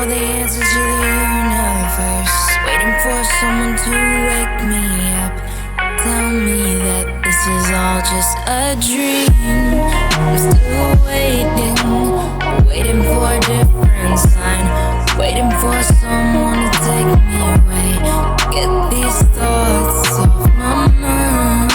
for the answers to the universe. Waiting for someone to wake me up. Tell me that this is all just a dream. I'm still waiting, waiting for a different sign. Waiting for someone to take me away. Get these thoughts off my mind.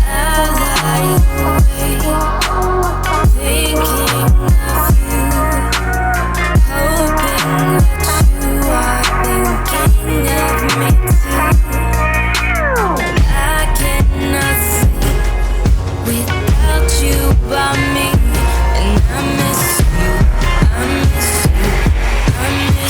As I wait, thinking of you, hoping that you are thinking of me too. I cannot sleep without you by me, and I miss you, I miss you, I miss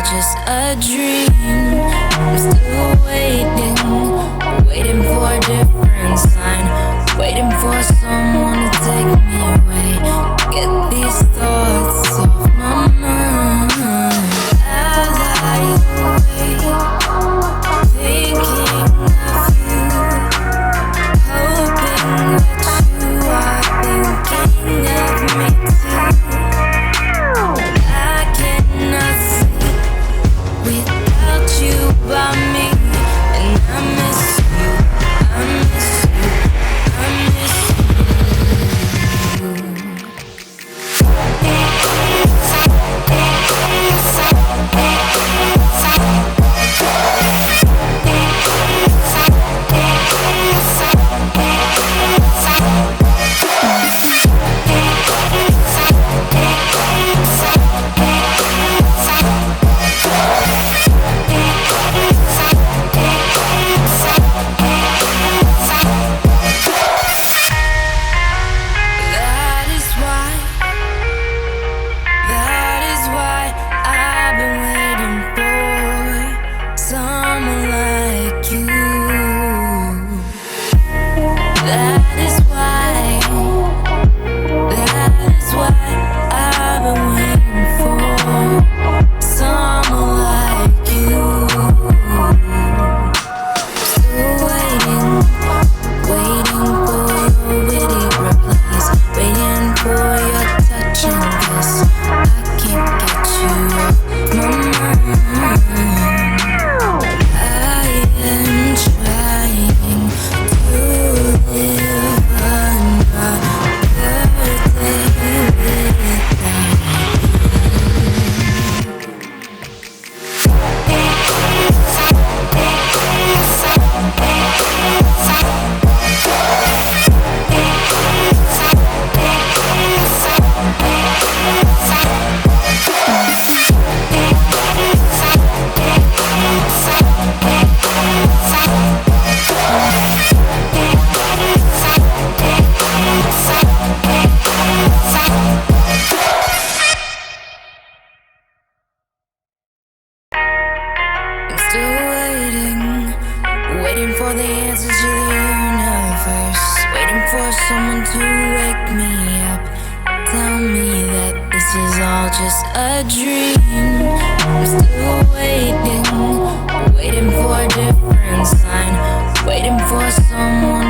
just a dream. I'm still waiting for a different sign, waiting for someone to take me away. Get these thoughts off my mind. I lie awake, thinking of you, hoping that you are thinking of me too. I cannot sleep without you by me, and I miss you, I miss you, I miss That is why I've been waiting for someone like you. That is why I've been waiting for someone like you. Still waiting for your witty replies, waiting for your touch and kiss. I can't get you off my mind. I am trying to live another day without I'm still waiting for the answers to the universe, waiting for someone to wake me up, tell me that this is all just a dream. I'm still waiting for a different sign, waiting for someone